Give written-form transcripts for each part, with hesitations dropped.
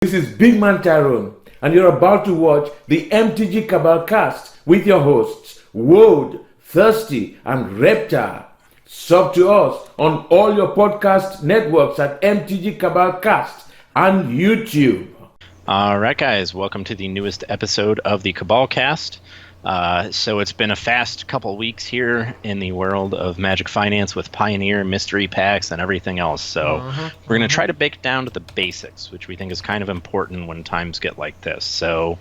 This is Big Man Tyrone, and you're about to watch the MTG Cabal cast with your hosts, Woad, Thirsty, and Reptar. Sub to us on all your podcast networks at MTG Cabal Cast and YouTube. All right, guys, welcome to the newest episode of the Cabal cast. So it's been a fast couple weeks here in the world of Magic Finance with Pioneer, mystery packs, and everything else. So we're going to try to break down to the basics, which we think is kind of important when times get like this. So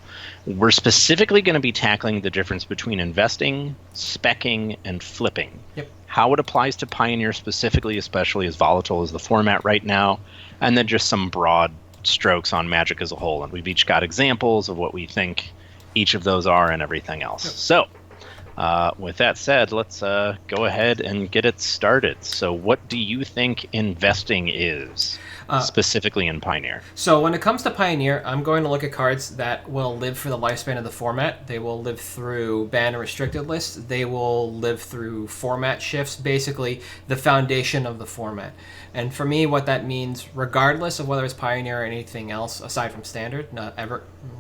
we're specifically going to be tackling the difference between investing, speccing, and flipping. Yep. How it applies to Pioneer specifically, especially as volatile as the format right now, and then just some broad strokes on Magic as a whole. And we've each got examples of what we think each of those are and everything else. Yep. So with that said, let's go ahead and get it started. So what do you think investing is, specifically in Pioneer? So when it comes to Pioneer, I'm going to look at cards that will live for the lifespan of the format. They will live through ban and restricted lists. They will live through format shifts, basically the foundation of the format. And for me, what that means, regardless of whether it's Pioneer or anything else aside from standard,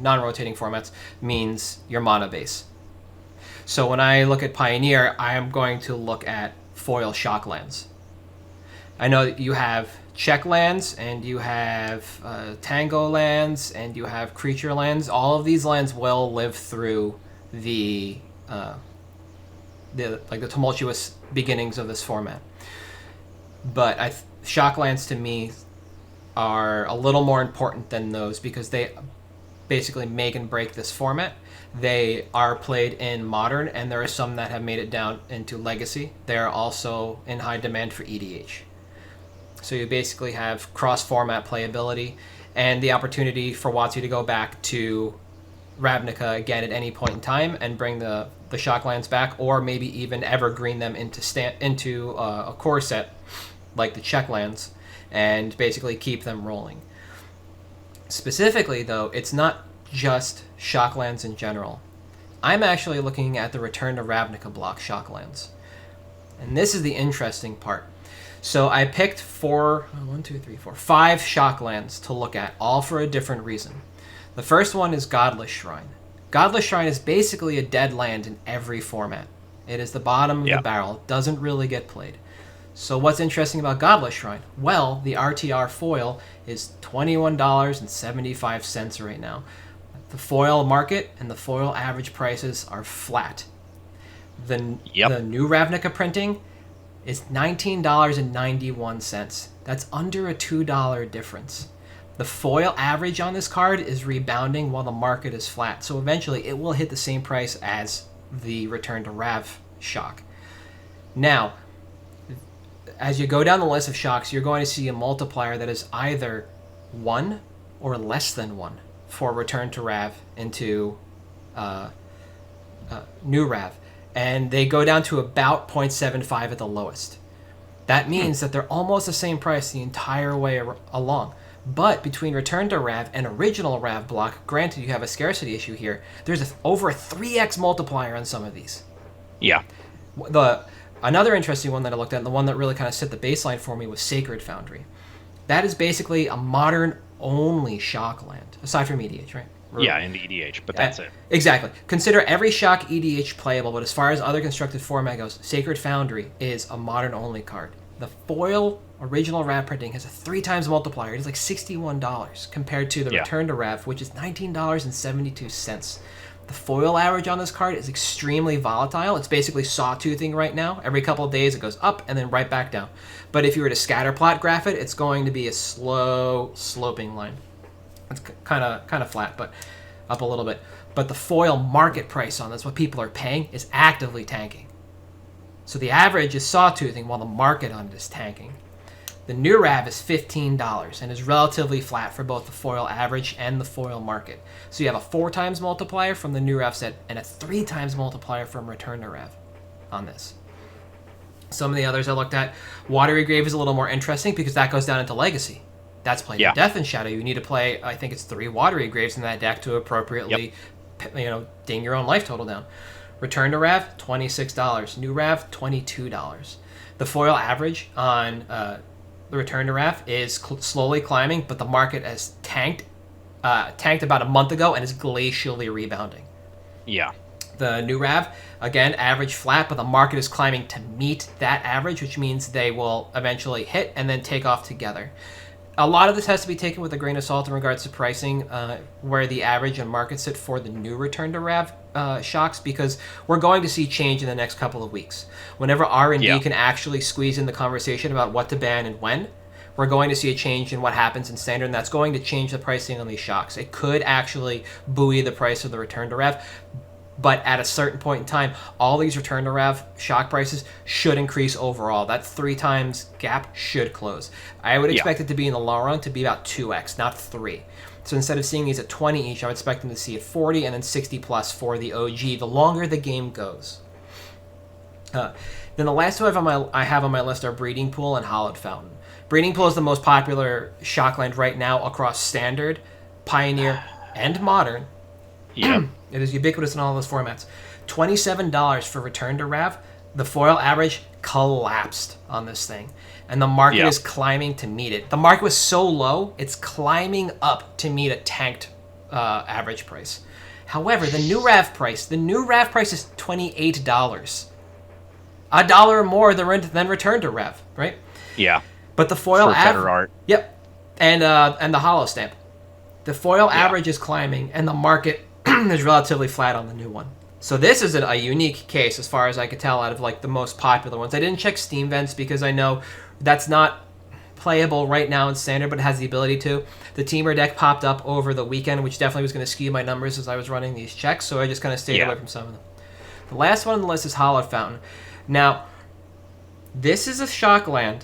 non-rotating formats, means your mana base. So when I look at Pioneer, I am going to look at foil shock lands. I know that you have check lands, and you have tango lands, and you have creature lands. All of these lands will live through the tumultuous beginnings of this format. But shock lands to me are a little more important than those because they basically make and break this format. They are played in Modern, and there are some that have made it down into Legacy. They are also in high demand for EDH. So you basically have cross-format playability and the opportunity for WotC to go back to Ravnica again at any point in time and bring the Shocklands back, or maybe even evergreen them into a core set like the Checklands and basically keep them rolling. Specifically, though, it's not just Shocklands in general. I'm actually looking at the Return to Ravnica block Shocklands. And this is the interesting part. So I picked 5 Shocklands to look at, all for a different reason. The first one is Godless Shrine. Godless Shrine is basically a dead land in every format. It is the bottom of the barrel. It doesn't really get played. So what's interesting about Godless Shrine? Well, the RTR foil is $21.75 right now. The foil market and the foil average prices are flat. The new Ravnica printing is $19.91. That's under a $2 difference. The foil average on this card is rebounding while the market is flat. So eventually it will hit the same price as the Return to Rav shock. Now, as you go down the list of shocks, you're going to see a multiplier that is either 1 or less than 1 for Return to Rav into New Rav. And they go down to about 0.75 at the lowest. That means that they're almost the same price the entire way along. But between Return to Rav and original Rav block, granted you have a scarcity issue here, there's over a 3x multiplier on some of these. Yeah. Another interesting one that I looked at, and the one that really kind of set the baseline for me, was Sacred Foundry. That is basically a modern-only shock land, aside from EDH, right? Yeah, in the EDH, but that's it. Exactly. Consider every shock EDH playable, but as far as other constructed format goes, Sacred Foundry is a modern-only card. The foil original Rav printing has a 3 times multiplier. It is like $61 compared to the Return to Rav, which is $19.72. The foil average on this card is extremely volatile. It's basically sawtoothing right now. Every couple of days it goes up and then right back down. But if you were to scatter plot graph it, it's going to be a slow sloping line. It's kind of flat, but up a little bit. But the foil market price on this, what people are paying, is actively tanking. So the average is sawtoothing while the market on it is tanking. The new Rav is $15 and is relatively flat for both the foil average and the foil market. So you have a 4 times multiplier from the new Rav set and a 3 times multiplier from Return to Rav on this. Some of the others I looked at, Watery Grave is a little more interesting because that goes down into Legacy. That's played in Death and Shadow. You need to play, I think it's 3 Watery Graves in that deck to appropriately, ding your own life total down. Return to Rav, $26. New Rav, $22. The foil average on the Return to Rav is slowly climbing, but the market has tanked tanked about a month ago and is glacially rebounding. Yeah. The new RAV, again, average flat, but the market is climbing to meet that average, which means they will eventually hit and then take off together. A lot of this has to be taken with a grain of salt in regards to pricing, where the average and market sit for the new return to RAV shocks, because we're going to see change in the next couple of weeks. Whenever R&D can actually squeeze in the conversation about what to ban and when, we're going to see a change in what happens in standard, and that's going to change the pricing on these shocks. It could actually buoy the price of the return to RAV, but at a certain point in time, all these return to RAV shock prices should increase overall. That 3 times gap should close. I would expect it to be in the long run to be about 2x, not 3. So instead of seeing these at 20 each, I would expect them to see at 40 and then 60 plus for the OG, the longer the game goes. Then the last two I have on my list are Breeding Pool and Hollowed Fountain. Breeding Pool is the most popular shockland right now across Standard, Pioneer, and Modern. Yeah. It is ubiquitous in all those formats. $27 for Return to RAV. The foil average collapsed on this thing, and the market is climbing to meet it. The market was so low, it's climbing up to meet a tanked average price. However, the new RAV price is $28. $1 more than Return to RAV, right? Yeah. But the foil for better art. Yep, and the hollow stamp. The foil average is climbing, and the market is relatively flat on the new one. So this is a unique case as far as I could tell out of like the most popular ones. I didn't check Steam vents because I know that's not playable right now in Standard, but it has the ability to. The Teamer deck popped up over the weekend, which definitely was going to skew my numbers as I was running these checks, so I just kind of stayed away from some of them. The last one on the list is Hollowed Fountain. Now, this is a shockland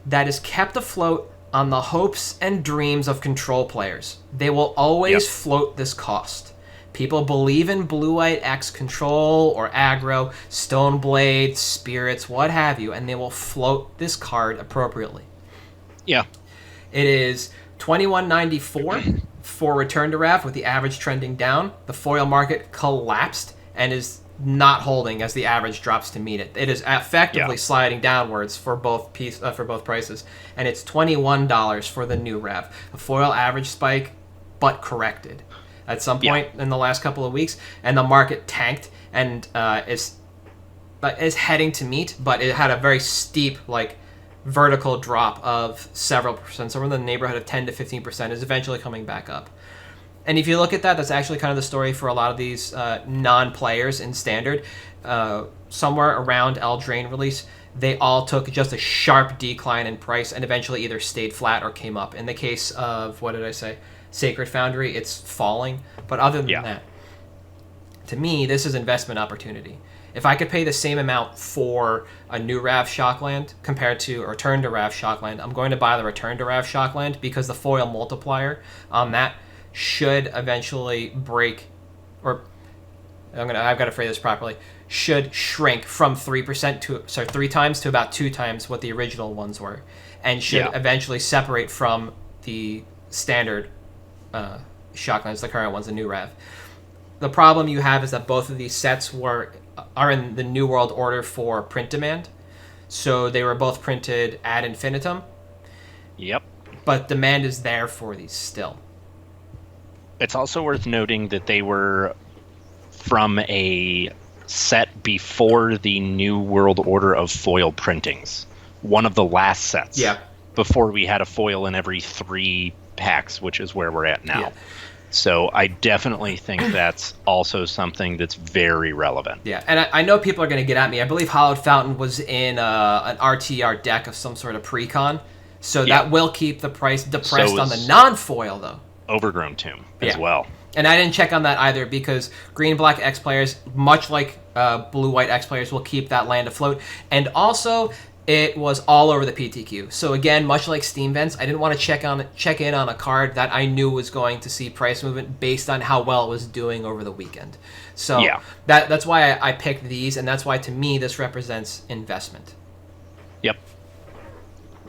that is kept afloat on the hopes and dreams of control players. They will always float this cost. People believe in Blue-White X control or aggro, Stoneblade, spirits, what have you, and they will float this card appropriately. Yeah. It is $21.94 for Return to RAV with the average trending down. The foil market collapsed and is not holding as the average drops to meet it. It is effectively sliding downwards for both prices, and it's $21 for the new RAV. A foil average spike, but corrected at some point in the last couple of weeks, and the market tanked and is heading to meet, but it had a very steep vertical drop of several percent, somewhere in the neighborhood of 10 to 15%, is eventually coming back up. And if you look at that, that's actually kind of the story for a lot of these non-players in Standard. Somewhere around Eldraine release, they all took just a sharp decline in price and eventually either stayed flat or came up. In the case of, Sacred Foundry, it's falling. But other than that, to me, this is investment opportunity. If I could pay the same amount for a new Rav Shockland compared to a Return to Rav Shockland, I'm going to buy the Return to Rav Shockland because the foil multiplier on that should eventually break, or I've got to phrase this properly, should shrink from 3 times to about 2 times what the original ones were, and should eventually separate from the standard Shocklands, the current ones, the new Rav. The problem you have is that both of these sets are in the New World Order for print demand, so they were both printed ad infinitum. Yep. But demand is there for these still. It's also worth noting that they were from a set before the New World Order of foil printings. One of the last sets. Yeah. Before we had a foil in every 3 packs, which is where we're at now. Yeah. So I definitely think that's also something that's very relevant. Yeah, and I know people are going to get at me. I believe Hollowed Fountain was in an RTR deck of some sort of pre-con, so that will keep the price depressed on the non-foil, though. Overgrown Tomb as well. And I didn't check on that either because Green-Black X players, much like Blue-White X players, will keep that land afloat. And also, it was all over the PTQ. So again, much like Steam Vents, I didn't want to check in on a card that I knew was going to see price movement based on how well it was doing over the weekend. So that's why I picked these, and that's why to me this represents investment. Yep.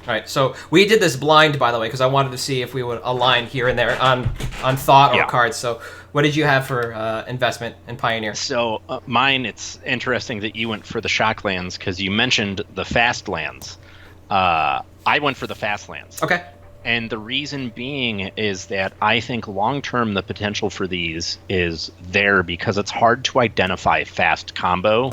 All right, so we did this blind, by the way, because I wanted to see if we would align here and there on thought or cards. So what did you have for investment in Pioneer? So mine, it's interesting that you went for the shock lands because you mentioned the fast lands. I went for the fast lands. Okay. And the reason being is that I think long term the potential for these is there because it's hard to identify fast combo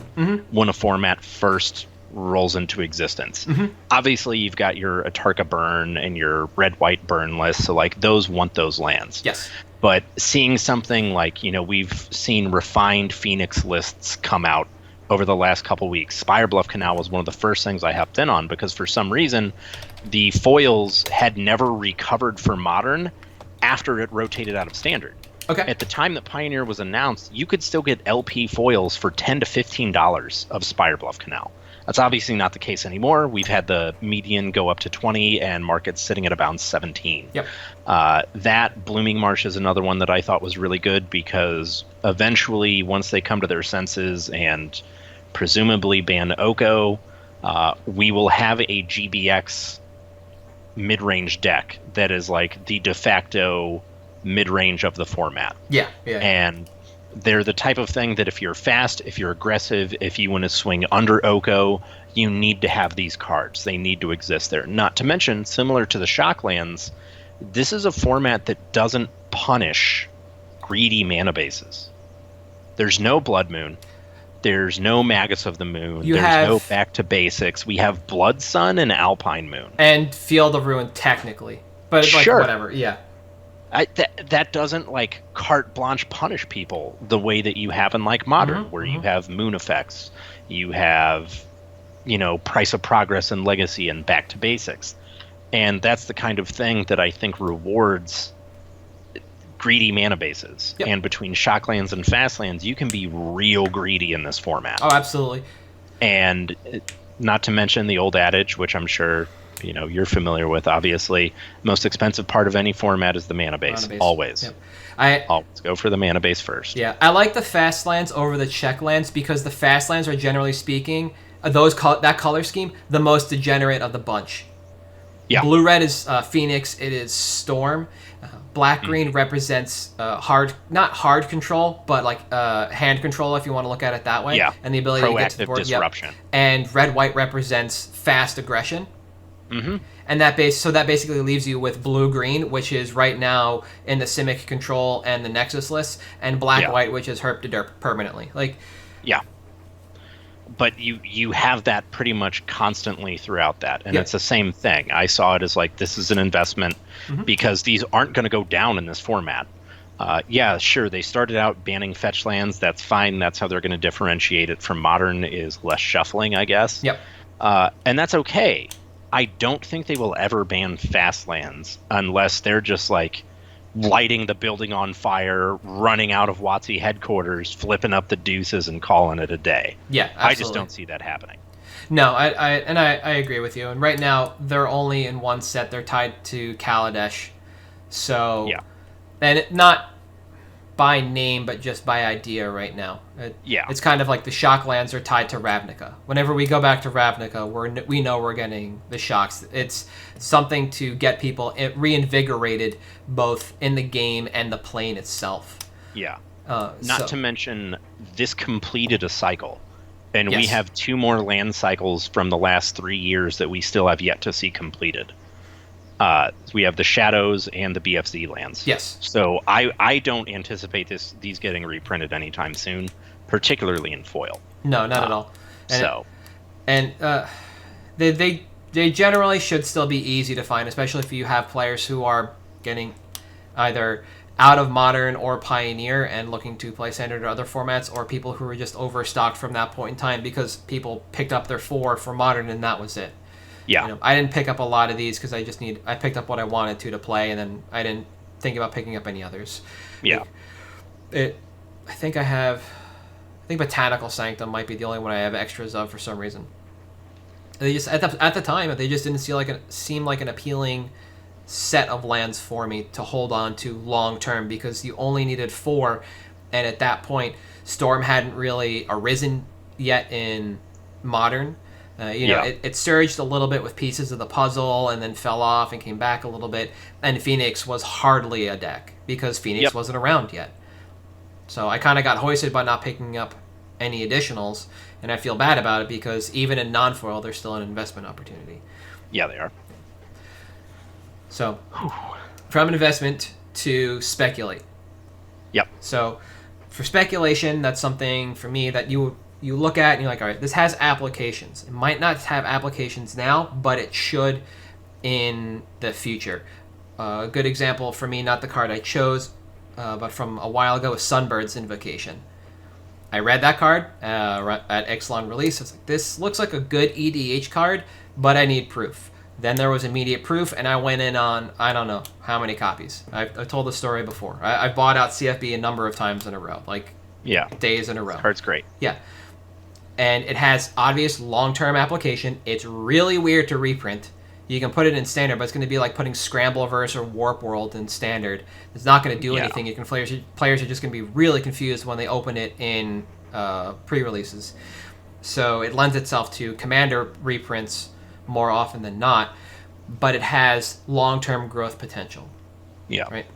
when a format first rolls into existence. Obviously, you've got your Atarka burn and your red-white burn list, so like those want those lands. Yes. But seeing something like, we've seen refined Phoenix lists come out over the last couple weeks. Spire Bluff Canal was one of the first things I hopped in on because for some reason the foils had never recovered for Modern after it rotated out of Standard. Okay. At the time that Pioneer was announced, you could still get LP foils for $10 to $15 of Spire Bluff Canal. That's obviously not the case anymore. We've had the median go up to 20 and markets sitting at about 17. Yep. That Blooming Marsh is another one that I thought was really good because eventually, once they come to their senses and presumably ban Oko, we will have a GBX mid-range deck that is like the de facto mid-range of the format. Yeah. And they're the type of thing that if you're fast, if you're aggressive, if you want to swing under Oko, you need to have these cards. They need to exist there. Not to mention, similar to the Shocklands, this is a format that doesn't punish greedy mana bases. There's no Blood Moon. There's no Magus of the Moon. There's no Back to Basics. We have Blood Sun and Alpine Moon. And Field of Ruin, technically. But sure. Whatever, yeah. That doesn't like carte blanche punish people the way that you have in like Modern, where you have moon effects, you have, Price of Progress and Legacy and Back to Basics, and that's the kind of thing that I think rewards greedy mana bases. Yep. And between Shocklands and Fastlands, you can be real greedy in this format. Oh, absolutely. And not to mention the old adage, which I'm sure you're familiar with, obviously, most expensive part of any format is the mana base. Always. Yep. Always go for the mana base first. Yeah, I like the fast lands over the check lands because the fast lands are, generally speaking, that color scheme, the most degenerate of the bunch. Yeah. Blue-red is Phoenix, it is Storm. Black-green represents not hard control, but like hand control if you want to look at it that way. Yeah. And the ability to get to the Proactive board. disruption. Yep. And red-white represents fast aggression. And that basically leaves you with blue-green, which is right now in the Simic control and the Nexus list, and black-white, which is herp to derp permanently. But you have that pretty much constantly throughout that, and it's the same thing. I saw it as like this is an investment because these aren't going to go down in this format. Sure, they started out banning fetch lands. That's fine. That's how they're going to differentiate it from Modern is less shuffling, I guess. Yep. And that's okay. I don't think they will ever ban fast lands unless they're just like lighting the building on fire, running out of WotC headquarters, flipping up the deuces, and calling it a day. Yeah, absolutely. I just don't see that happening. No, I agree with you. And right now, they're only in one set. They're tied to Kaladesh. So, and not by name, but just by idea right now. It's kind of like the Shocklands are tied to Ravnica. Whenever we go back to Ravnica, we know we're getting the Shocks. It's something to get people reinvigorated both in the game and the plane itself. Yeah. Not to mention, this completed a cycle. And we have 2 more land cycles from the last 3 years that we still have yet to see completed. We have the Shadows and the BFZ lands. Yes. So I don't anticipate these getting reprinted anytime soon, particularly in foil. No, not at all. And they generally should still be easy to find, especially if you have players who are getting either out of Modern or Pioneer and looking to play Standard or other formats, or people who are just overstocked from that point in time because people picked up their 4 for Modern and that was it. Yeah. I didn't pick up a lot of these because I picked up what I wanted to play, and then I didn't think about picking up any others. Yeah. I think Botanical Sanctum might be the only one I have extras of for some reason. They just at the time they just didn't seem like an appealing set of lands for me to hold on to long term because you only needed 4, and at that point Storm hadn't really arisen yet in Modern. It surged a little bit with pieces of the puzzle and then fell off and came back a little bit. And Phoenix was hardly a deck because Phoenix wasn't around yet. So I kind of got hoisted by not picking up any additionals, and I feel bad about it because even in non-foil, they're still an investment opportunity. Yeah, they are. So, from investment to speculate. Yep. So, for speculation, that's something for me that you look at and you're like, all right, this has applications. It might not have applications now, but it should in the future. A good example for me, not the card I chose, but from a while ago, is Sunbird's Invocation. I read that card at Ixalan release. I was like, this looks like a good EDH card, but I need proof. Then there was immediate proof, and I went in on, I don't know how many copies. I've told the story before. I bought out CFB a number of times in a row, like days in a row. This card's great. Yeah. And it has obvious long-term application. It's really weird to reprint. You can put it in standard, but it's going to be like putting Scrambleverse or Warp World in standard. It's not going to do anything. You can players are just going to be really confused when they open it in pre-releases. So it lends itself to Commander reprints more often than not, but it has long-term growth potential. Yeah. Right.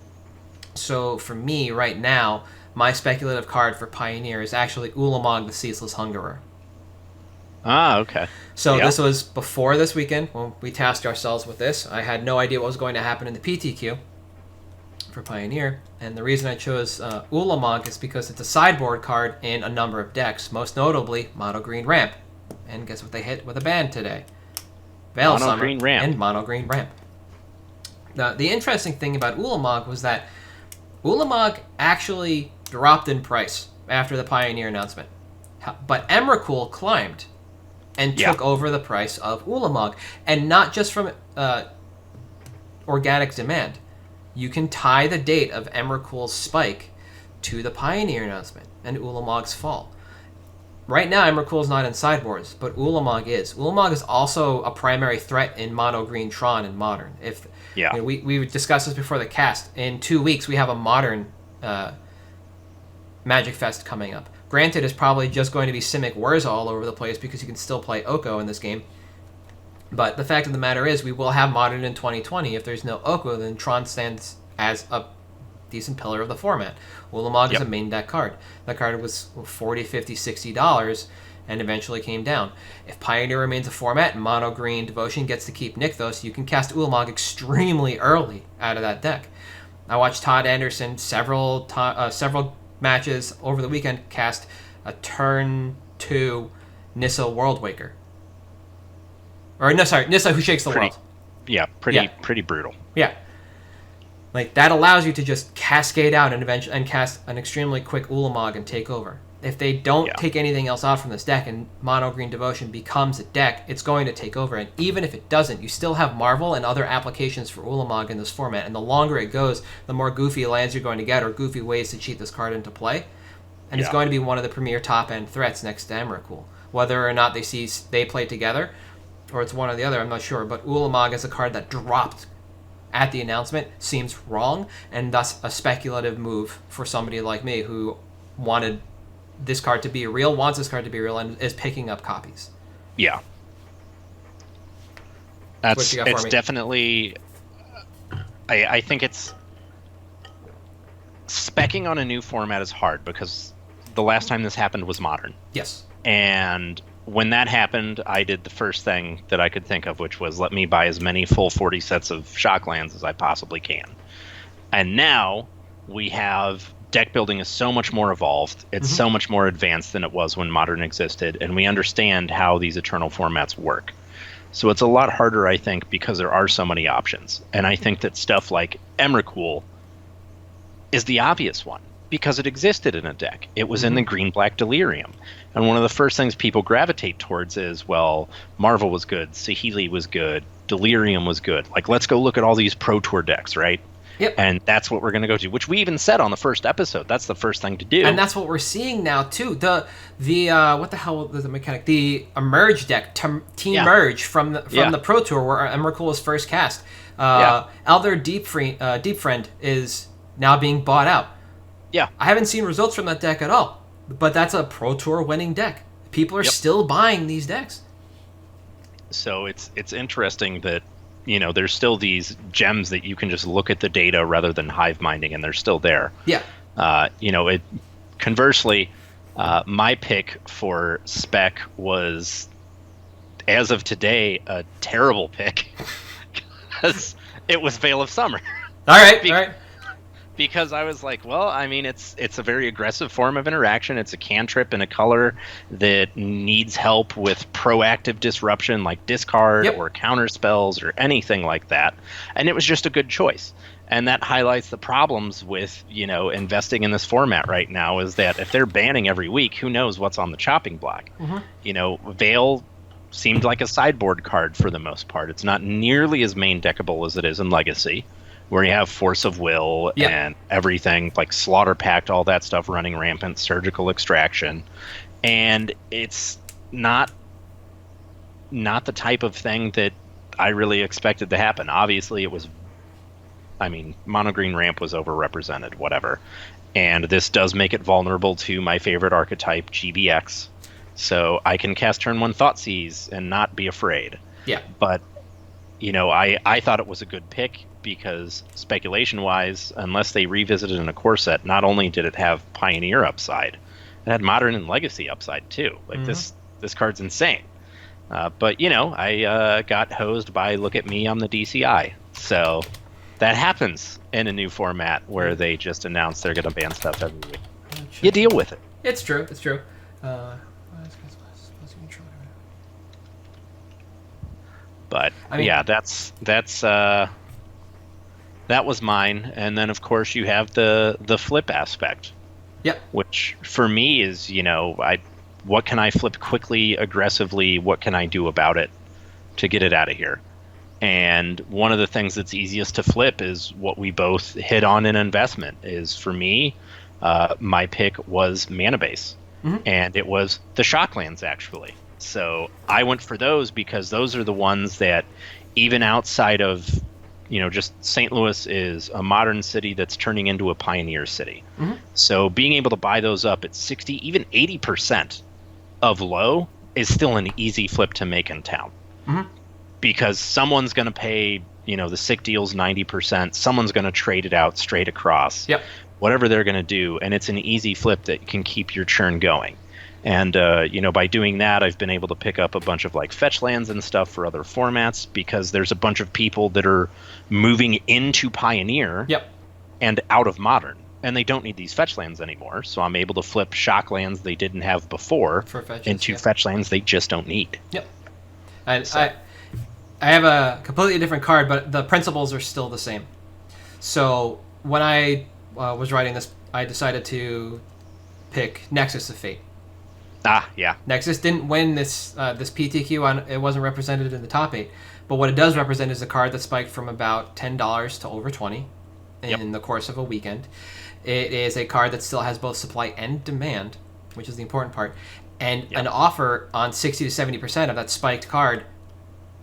So for me right now, my speculative card for Pioneer is actually Ulamog the Ceaseless Hungerer. Ah, okay. So this was before this weekend when we tasked ourselves with this. I had no idea what was going to happen in the PTQ for Pioneer, and the reason I chose Ulamog is because it's a sideboard card in a number of decks, most notably Mono Green Ramp. And guess what they hit with a ban today? Veil Mono Summer Green Ramp. and Mono Green Ramp. Now, the interesting thing about Ulamog was that Ulamog actually dropped in price after the Pioneer announcement, but Emrakul climbed and took over the price of Ulamog, and not just from organic demand. You can tie the date of Emrakul's spike to the Pioneer announcement and Ulamog's fall. Right now, Emrakul is not in sideboards, but Ulamog is. Ulamog is also a primary threat in Mono Green Tron in Modern. We discussed this before the cast. In 2 weeks, we have a Modern Magic Fest coming up. Granted, it's probably just going to be Simic Wurza all over the place because you can still play Oko in this game. But the fact of the matter is, we will have Modern in 2020. If there's no Oko, then Tron stands as a decent pillar of the format. Ulamog is a main deck card. That card was $40, $50, $60 and eventually came down. If Pioneer remains a format and Mono Green Devotion gets to keep Nykthos, you can cast Ulamog extremely early out of that deck. I watched Todd Anderson several matches over the weekend cast a turn 2 Nissa Worldwaker. Or no, sorry, Nissa Who Shakes the World. Yeah, pretty brutal. Yeah. Like, that allows you to just cascade out and cast an extremely quick Ulamog and take over. If they don't take anything else out from this deck and Mono Green Devotion becomes a deck, it's going to take over. And even if it doesn't, you still have Marvel and other applications for Ulamog in this format. And the longer it goes, the more goofy lands you're going to get or goofy ways to cheat this card into play. And it's going to be one of the premier top-end threats next to Emrakul. Whether or not they play together, or it's one or the other, I'm not sure. But Ulamog is a card that dropped at the announcement seems wrong, and thus a speculative move for somebody like me who wanted this card to be real, wants this card to be real, and is picking up copies. Yeah. It's definitely... I think it's... Speccing on a new format is hard, because the last time this happened was Modern. Yes. And when that happened, I did the first thing that I could think of, which was let me buy as many full 40 sets of Shocklands as I possibly can. And now we have deck building is so much more evolved. It's so much more advanced than it was when Modern existed, and we understand how these Eternal formats work. So it's a lot harder, I think, because there are so many options. And I think that stuff like Emrakul is the obvious one, because it existed in a deck. It was in the green-black Delirium. And one of the first things people gravitate towards is, well, Marvel was good, Saheeli was good, Delirium was good. Like, let's go look at all these Pro Tour decks, right? Yep. And that's what we're going to go to, which we even said on the first episode. That's the first thing to do. And that's what we're seeing now, too. The what the hell was the mechanic? The Emerge deck, Team Merge from the Pro Tour, where Emrakul was first cast. Elder Deep Friend is now being bought out. Yeah. I haven't seen results from that deck at all, but that's a Pro Tour winning deck. People are still buying these decks. So it's interesting that, you know, there's still these gems that you can just look at the data rather than hive minding, and they're still there. Yeah. Conversely, my pick for Spec was, as of today, a terrible pick. Because it was Veil of Summer. All right. Because I was like, well, I mean, it's a very aggressive form of interaction. It's a cantrip in a color that needs help with proactive disruption, like discard or counter spells or anything like that. And it was just a good choice. And that highlights the problems with, investing in this format right now, is that if they're banning every week, who knows what's on the chopping block? Veil seemed like a sideboard card for the most part. It's not nearly as main deckable as it is in Legacy, where you have Force of Will and everything, like Slaughter Pact, all that stuff running rampant, Surgical Extraction. And it's not the type of thing that I really expected to happen. Obviously, Mono Green Ramp was overrepresented, whatever. And this does make it vulnerable to my favorite archetype, GBX. So I can cast turn 1 Thoughtseize and not be afraid. Yeah. But, I thought it was a good pick, because speculation-wise, unless they revisited in a core set, not only did it have Pioneer upside, it had Modern and Legacy upside too. Like this card's insane. But I got hosed by Look at Me on the DCI. So that happens in a new format where they just announce they're going to ban stuff every week. You deal with it. It's true. But that was mine. And then of course you have the flip aspect. Yep. Which for me is, what can I flip quickly, aggressively? What can I do about it to get it out of here? And one of the things that's easiest to flip is what we both hit on in investment. Is, for me, my pick was Mana Base, and it was the Shocklands, actually. So I went for those because those are the ones that, even outside of, just St. Louis is a modern city that's turning into a pioneer city. So being able to buy those up at 60, even 80% of low is still an easy flip to make in town. Because someone's going to pay, the sick deal's 90%. Someone's going to trade it out straight across. Yep. Whatever they're going to do. And it's an easy flip that can keep your churn going. And, by doing that, I've been able to pick up a bunch of fetch lands and stuff for other formats, because there's a bunch of people that are moving into Pioneer and out of Modern. And they don't need these fetch lands anymore. So I'm able to flip shock lands they didn't have before into fetch lands they just don't need. Yep. And so. I have a completely different card, but the principles are still the same. So when I was writing this, I decided to pick Nexus of Fate. Nexus didn't win this PTQ. It wasn't represented in the top 8. But what it does represent is a card that spiked from about $10 to over $20 in the course of a weekend. It is a card that still has both supply and demand, which is the important part, and an offer on 60 to 70% of that spiked card,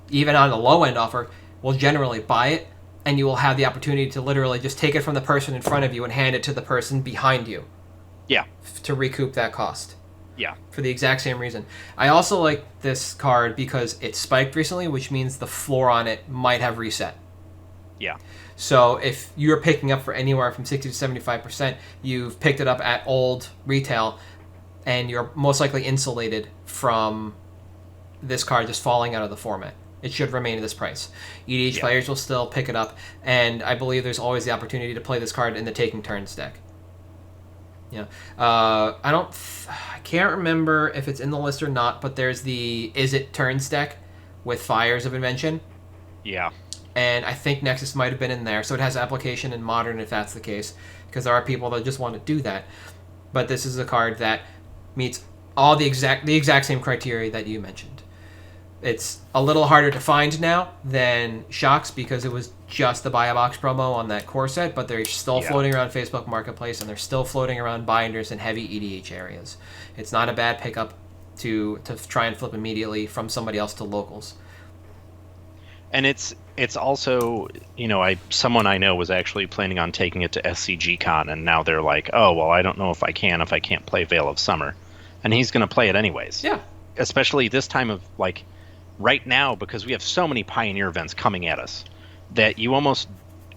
even on a low-end offer, will generally buy it, and you will have the opportunity to literally just take it from the person in front of you and hand it to the person behind you. Yeah. To recoup that cost. Yeah. For the exact same reason. I also like this card because it spiked recently, which means the floor on it might have reset. Yeah. So if you're picking up for anywhere from 60 to 75%, you've picked it up at old retail, and you're most likely insulated from this card just falling out of the format. It should remain at this price. EDH players will still pick it up, and I believe there's always the opportunity to play this card in the Taking Turns deck. I can't remember if it's in the list or not, but there's the Is It Turns deck with Fires of Invention. Yeah. And I think Nexus might have been in there, so it has application in Modern if that's the case, because there are people that just want to do that. But this is a card that meets all the exact same criteria that you mentioned. It's a little harder to find now than Shocks because it was just the buy a box promo on that core set, but they're still floating around Facebook Marketplace, and they're still floating around binders in heavy EDH areas. It's not a bad pickup to try and flip immediately from somebody else to locals. And it's also, someone I know was actually planning on taking it to SCG Con, and now they're like, oh, well, I don't know if I can't play Veil of Summer. And he's going to play it anyways. Yeah. Especially this time of, right now, because we have so many Pioneer events coming at us, that you almost,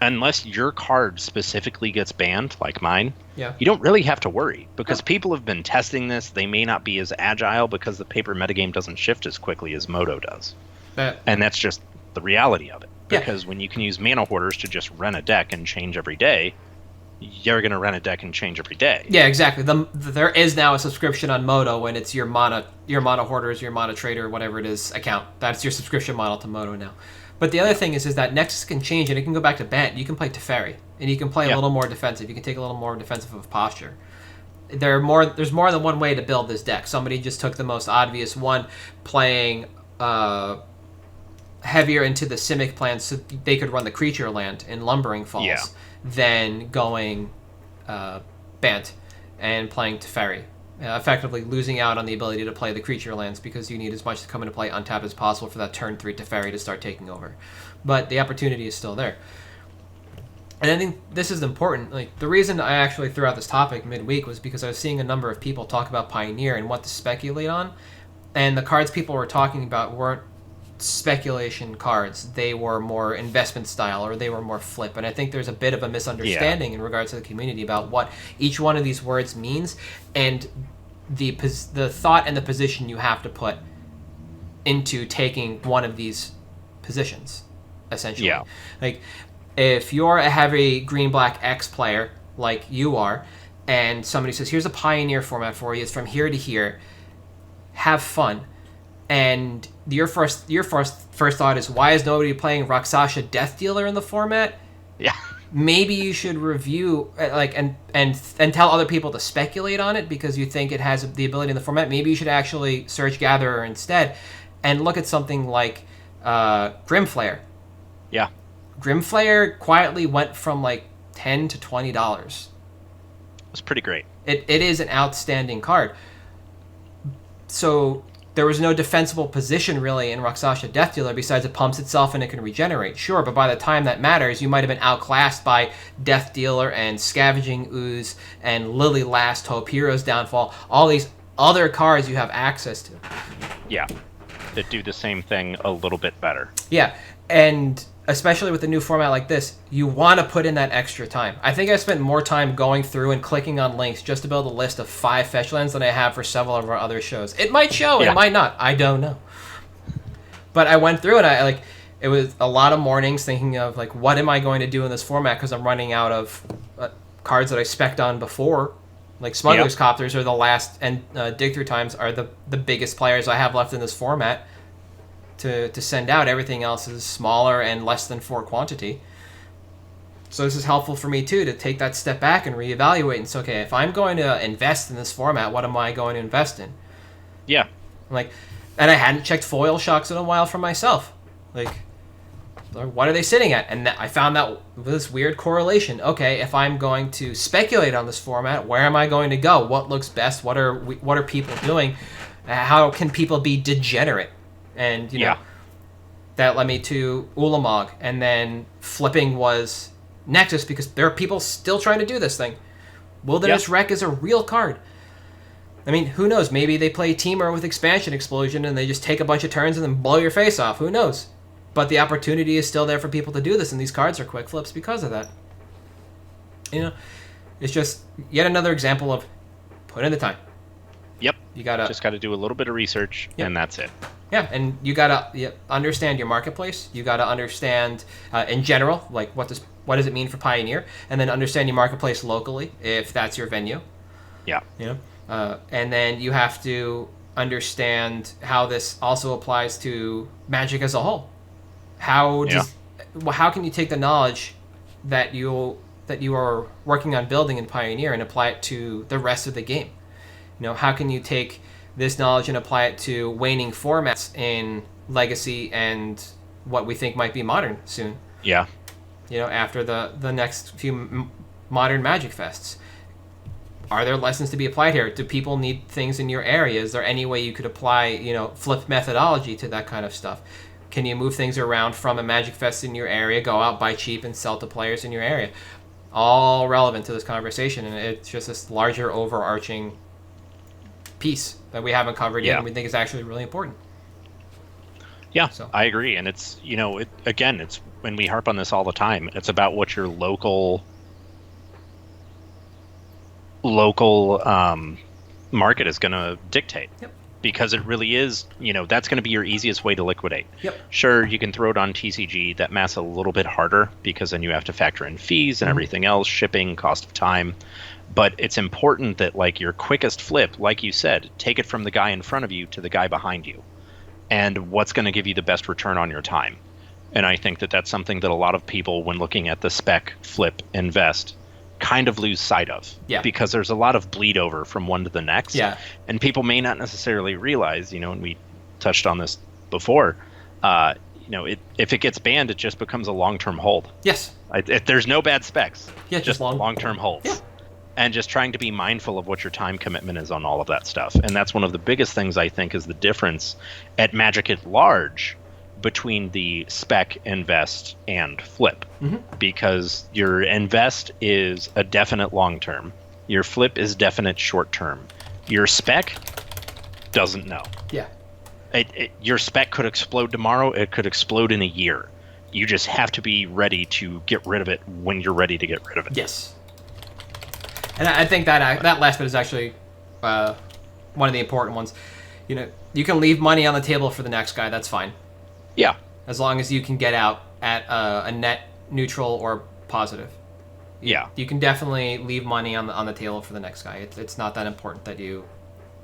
unless your card specifically gets banned, like mine, you don't really have to worry, because people have been testing this. They may not be as agile because the paper metagame doesn't shift as quickly as Moto does. And that's just the reality of it. Yeah. because when you can use mana hoarders to just rent a deck and change every day, you're going to rent a deck and change every day. Yeah, exactly. There is now a subscription on Moto when it's your mana hoarders, your mana trader, whatever it is account. That's your subscription model to Moto now. But the other thing is that Nexus can change and it can go back to Bant. You can play Teferi and you can play a little more defensive. You can take a little more defensive of posture. There's more than one way to build this deck. Somebody just took the most obvious one, playing heavier into the Simic plan so they could run the creature land in Lumbering Falls than going Bant and playing Teferi. Effectively losing out on the ability to play the creature lands because you need as much to come into play untapped as possible for that turn 3 Teferi to start taking over. But the opportunity is still there. And I think this is important. Like, the reason I actually threw out this topic midweek was because I was seeing a number of people talk about Pioneer and what to speculate on. And the cards people were talking about weren't speculation cards. They were more investment style, or they were more flip. And I think there's a bit of a misunderstanding in regards to the community about what each one of these words means and the thought and the position you have to put into taking one of these positions, essentially. Yeah. Like, if you're a heavy green-black X player, like you are, and somebody says, here's a Pioneer format for you, it's from here to here, have fun. And your first thought is, why is nobody playing Rakshasa Death Dealer in the format? Yeah. Maybe you should review and tell other people to speculate on it because you think it has the ability in the format. Maybe you should actually search Gatherer instead and look at something like Grimflayer. Yeah. Grimflayer quietly went from like $10 to $20. It was pretty great. It is an outstanding card. So there was no defensible position really in Rakshasa Death Dealer besides it pumps itself and it can regenerate. Sure, but by the time that matters, you might have been outclassed by Death Dealer and Scavenging Ooze and Lily Last Hope, Hero's Downfall, all these other cards you have access to. Yeah. That do the same thing a little bit better. Yeah, and especially with a new format like this, you want to put in that extra time. I think I spent more time going through and clicking on links just to build a list of 5 fetch lands than I have for several of our other shows. It might show, it might not. I don't know. But I went through and it was a lot of mornings thinking of, like, what am I going to do in this format because I'm running out of cards that I spec'd on before. Like Smuggler's Copters are the last, and Dig Through Times are the biggest players I have left in this format to send out. Everything else is smaller and less than 4 quantity. So this is helpful for me too, to take that step back and reevaluate and say, okay, if I'm going to invest in this format, what am I going to invest in? Yeah. And I hadn't checked foil shocks in a while for myself. Like, what are they sitting at? And I found that this weird correlation. Okay, if I'm going to speculate on this format, where am I going to go? What looks best? What are people doing? How can people be degenerate? And, that led me to Ulamog. And then flipping was Nexus because there are people still trying to do this thing. Wilderness Wreck is a real card. I mean, who knows? Maybe they play Teamer with Expansion Explosion and they just take a bunch of turns and then blow your face off. Who knows? But the opportunity is still there for people to do this, and these cards are quick flips because of that. It's just yet another example of put in the time. Yep. You just gotta do a little bit of research, and that's it. Yeah, and you gotta understand your marketplace. You gotta understand in general, like what does it mean for Pioneer, and then understand your marketplace locally if that's your venue. Yeah. And then you have to understand how this also applies to Magic as a whole. How can you take the knowledge that you are working on building in Pioneer and apply it to the rest of the game? How can you take this knowledge and apply it to waning formats in Legacy and what we think might be Modern soon? Yeah. After the next few Modern Magic Fests. Are there lessons to be applied here? Do people need things in your area? Is there any way you could apply, flip methodology to that kind of stuff? Can you move things around from a Magic Fest in your area, go out, buy cheap, and sell to players in your area? All relevant to this conversation, and it's just this larger overarching piece that we haven't covered yet, and we think is actually really important. Yeah, so. I agree, and it's it's when we harp on this all the time. It's about what your local market is going to dictate. Yep. because it really is, that's going to be your easiest way to liquidate. Yep. Sure, you can throw it on TCG. That math's a little bit harder because then you have to factor in fees and everything else, shipping, cost of time. But it's important that, like, your quickest flip, like you said, take it from the guy in front of you to the guy behind you. And what's going to give you the best return on your time. And I think that that's something that a lot of people, when looking at the spec, flip, invest, kind of lose sight of. Yeah. Because there's a lot of bleed over from one to the next. Yeah. And people may not necessarily realize, and we touched on this before, if it gets banned, it just becomes a long-term hold. Yes. There's no bad specs. Yeah, just long-term holds. Yeah. And just trying to be mindful of what your time commitment is on all of that stuff. And that's one of the biggest things, I think, is the difference at Magic at large between the spec, invest, and flip. Because your invest is a definite long-term. Your flip is definite short-term. Your spec doesn't know. Yeah. Your spec could explode tomorrow. It could explode in a year. You just have to be ready to get rid of it when you're ready to get rid of it. Yes. And I think that last bit is actually one of the important ones. You can leave money on the table for the next guy. That's fine. Yeah. As long as you can get out at a net neutral or positive. Yeah. You can definitely leave money on the table for the next guy. It's not that important that you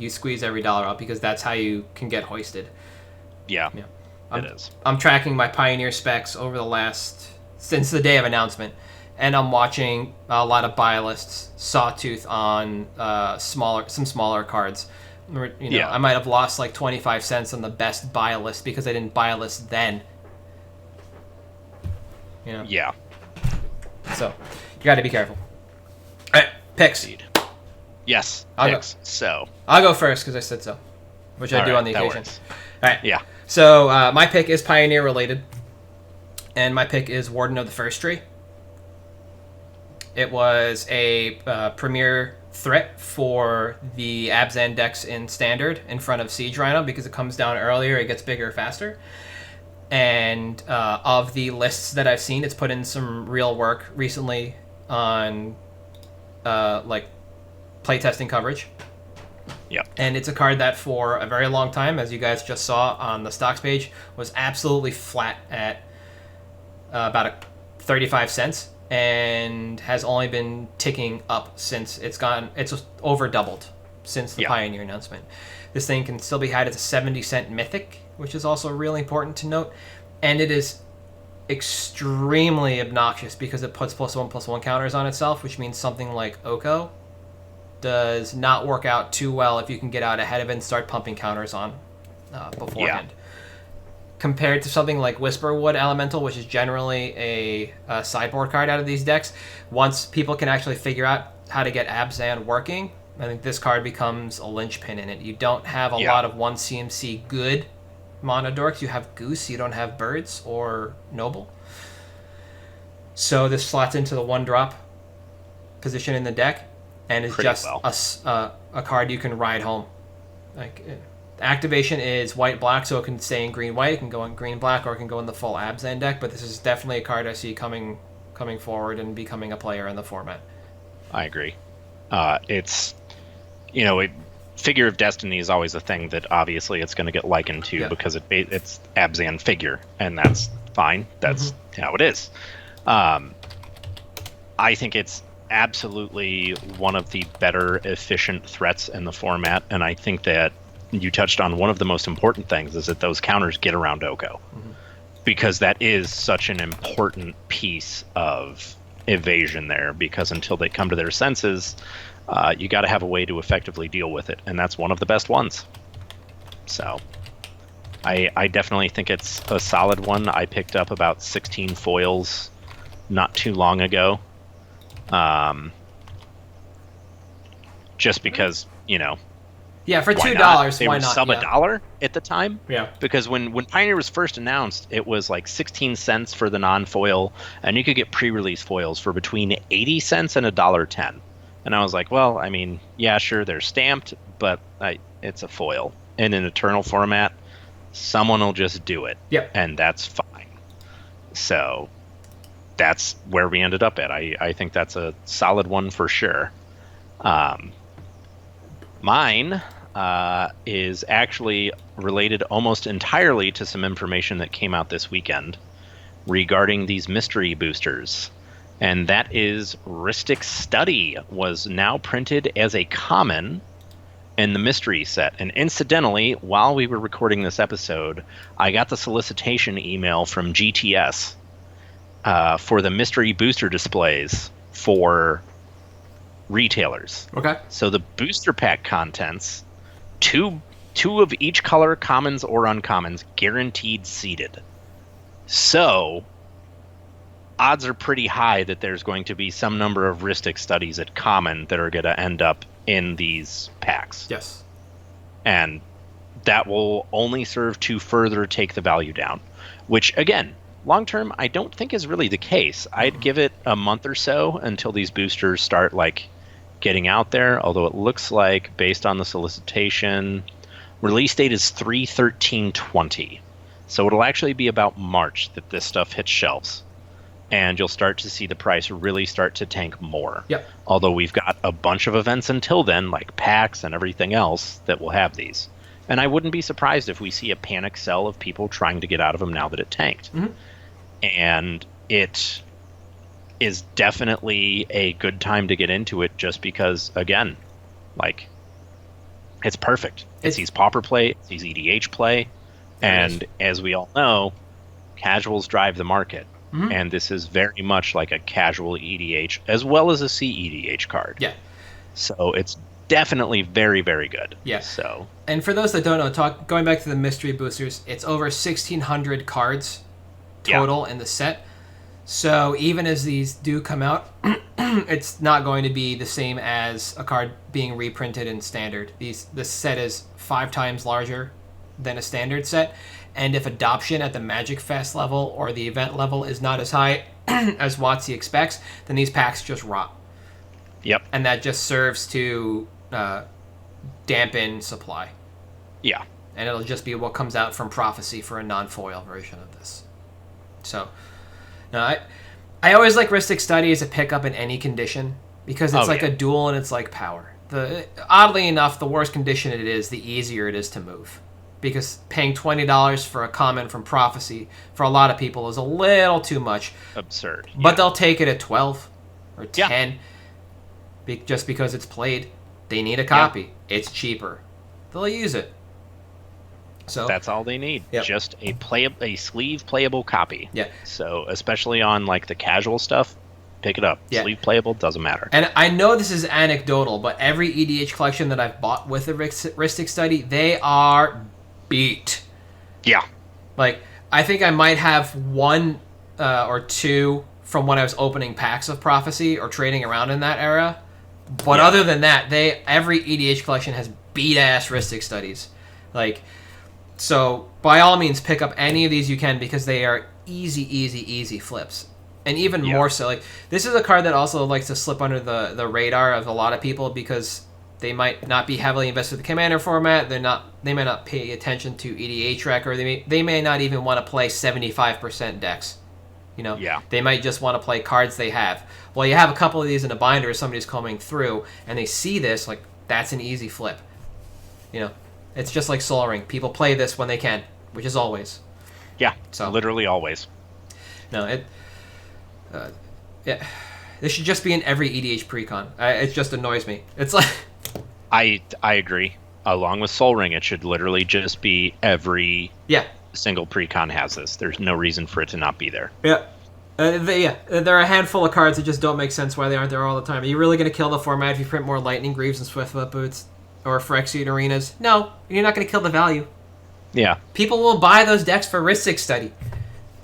squeeze every dollar out, because that's how you can get hoisted. Yeah. It is. I'm tracking my Pioneer specs since the day of announcement. And I'm watching a lot of buy lists, Sawtooth on some smaller cards. I might have lost like 25 cents on the best buy list because I didn't buy a list then. Yeah. So you got to be careful. All right, picks. Indeed. Yes, picks. So I'll go first because I said so, which I do on the occasion. Works. All right. Yeah. So my pick is Pioneer related, and my pick is Warden of the First Tree. It was a premier threat for the Abzan decks in Standard in front of Siege Rhino because it comes down earlier, it gets bigger faster. And of the lists that I've seen, it's put in some real work recently on playtesting coverage. Yep. And it's a card that for a very long time, as you guys just saw on the stocks page, was absolutely flat at about 35 cents. And has only been ticking up since it's over doubled since the Pioneer announcement. This thing can still be had as a 70-cent mythic, which is also really important to note. And it is extremely obnoxious because it puts +1/+1 counters on itself, which means something like Oko does not work out too well if you can get out ahead of it and start pumping counters on beforehand. Yeah. Compared to something like Whisperwood Elemental, which is generally a sideboard card out of these decks, once people can actually figure out how to get Abzan working, I think this card becomes a linchpin in it. You don't have a lot of 1 CMC good mono dorks. You have Goose, you don't have Birds or Noble. So this slots into the 1-drop position in the deck, and is just a card you can ride home. Activation is white-black, so it can stay in green-white. It can go in green-black, or it can go in the full Abzan deck. But this is definitely a card I see coming forward and becoming a player in the format. I agree. It's, Figure of Destiny is always a thing that obviously it's going to get likened to because it's Abzan figure, and that's fine. That's how it is. I think it's absolutely one of the better efficient threats in the format, and I think that you touched on one of the most important things is that those counters get around Oko, because that is such an important piece of evasion there, because until they come to their senses, you got to have a way to effectively deal with it, and that's one of the best ones. So I definitely think it's a solid one. I picked up about 16 foils not too long ago, just because, yeah, for $2, they why were not? sub $1 at the time. Yeah. Because when Pioneer was first announced, it was like 16 cents for the non-foil, and you could get pre-release foils for between 80 cents and $1.10. And I was like, well, I mean, yeah, sure, they're stamped, but it's a foil. In an Eternal format, someone will just do it. Yep. And that's fine. So that's where we ended up at. I think that's a solid one for sure. Mine, is actually related almost entirely to some information that came out this weekend regarding these mystery boosters. And that is Rhystic Study was now printed as a common in the mystery set. And incidentally, while we were recording this episode, I got the solicitation email from GTS for the mystery booster displays for retailers. Okay. So the booster pack contents, two of each color, commons or uncommons, guaranteed seeded. So odds are pretty high that there's going to be some number of Rhystic Studies at common that are going to end up in these packs. Yes. And that will only serve to further take the value down, which again, long term, I don't think is really the case. I'd give it a month or so until these boosters start like getting out there, although it looks like, based on the solicitation, release date is 3/13/20. So it'll actually be about March that this stuff hits shelves. And you'll start to see the price really start to tank more. Yep. Although we've got a bunch of events until then, like PAX and everything else, that will have these. And I wouldn't be surprised if we see a panic sell of people trying to get out of them now that it tanked. Mm-hmm. And it is definitely a good time to get into it just because, again, like, it's perfect. It's these pauper play, it's these EDH play, and as we all know, casuals drive the market. Mm-hmm. And this is very much like a casual EDH as well as a CEDH card. Yeah. So it's definitely very, very good. Yeah. So. And for those that don't know, going back to the mystery boosters, it's over 1,600 cards total in the set. So even as these do come out, it's not going to be the same as a card being reprinted in standard. This set is 5 times larger than a standard set. And if adoption at the Magic Fest level or the event level is not as high as WotC expects, then these packs just rot. Yep. And that just serves to dampen supply. Yeah. And it'll just be what comes out from Prophecy for a non-foil version of this. So, no, I always like Rhystic Study as a pickup in any condition because it's a duel and it's like power. Oddly enough, the worse condition it is, the easier it is to move. Because paying $20 for a common from Prophecy for a lot of people is a little too much. Absurd. But they'll take it at 12 or 10 just because it's played. They need a copy. It's cheaper. They'll use it. So that's all they need. Yep. Just a sleeve playable copy. Yeah. So especially on like the casual stuff, pick it up. Yeah. Sleeve playable, doesn't matter. And I know this is anecdotal, but every EDH collection that I've bought with the Rhystic Study, they are beat. Yeah. Like, I think I might have one or two from when I was opening packs of Prophecy or trading around in that era. But other than that, every EDH collection has beat-ass Rhystic Studies. Like, so by all means, pick up any of these you can because they are easy flips. And even more so, like, this is a card that also likes to slip under the radar of a lot of people because they might not be heavily invested in the Commander format. They may not pay attention to EDH rec, or they may not even want to play 75% decks. You know, they might just want to play cards they have. Well, you have a couple of these in a binder as somebody's coming through, and they see this, like, that's an easy flip. You know, it's just like Soul Ring. People play this when they can, which is always. Yeah, so literally always. No, this should just be in every EDH precon. It just annoys me. It's like... I agree. Along with Soul Ring, it should literally just be every single precon has this. There's no reason for it to not be there. Yeah. There are a handful of cards that just don't make sense why they aren't there all the time. Are you really going to kill the format if you print more Lightning Greaves and Swiftfoot Boots or Phyrexian Arenas? No, you're not going to kill the value. Yeah. People will buy those decks for Rhystic Study.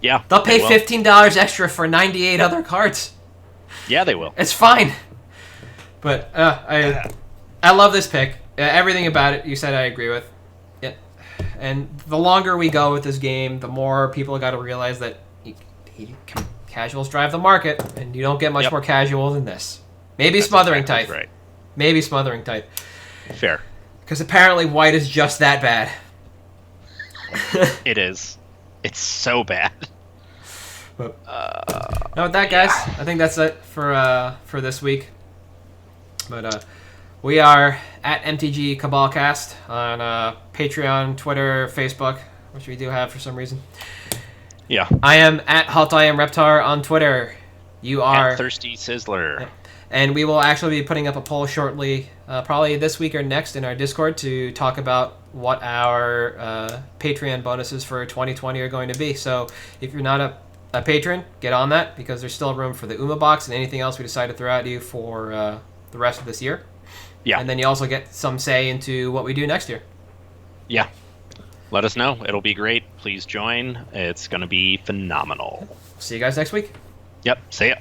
Yeah. They'll pay $15 extra for 98 other cards. Yeah, they will. It's fine. But I love this pick. Everything about it you said I agree with. Yeah. And the longer we go with this game, the more people got to realize that casuals drive the market, and you don't get much more casual than this. Maybe Smothering Tithe. Right. Maybe Smothering Tithe. With Because apparently white is just that bad. It is. It's so bad. But, with that, guys, I think that's it for this week. But We are at MTG Cabalcast on Patreon, Twitter, Facebook, which we do have for some reason. Yeah. I am at Halt I Am Reptar on Twitter. You are At Thirsty Sizzler. Yeah. And we will actually be putting up a poll shortly, probably this week or next, in our Discord to talk about what our Patreon bonuses for 2020 are going to be. So if you're not a patron, get on that, because there's still room for the UMA box and anything else we decide to throw at you for the rest of this year. Yeah. And then you also get some say into what we do next year. Yeah. Let us know. It'll be great. Please join. It's going to be phenomenal. See you guys next week. Yep. See ya.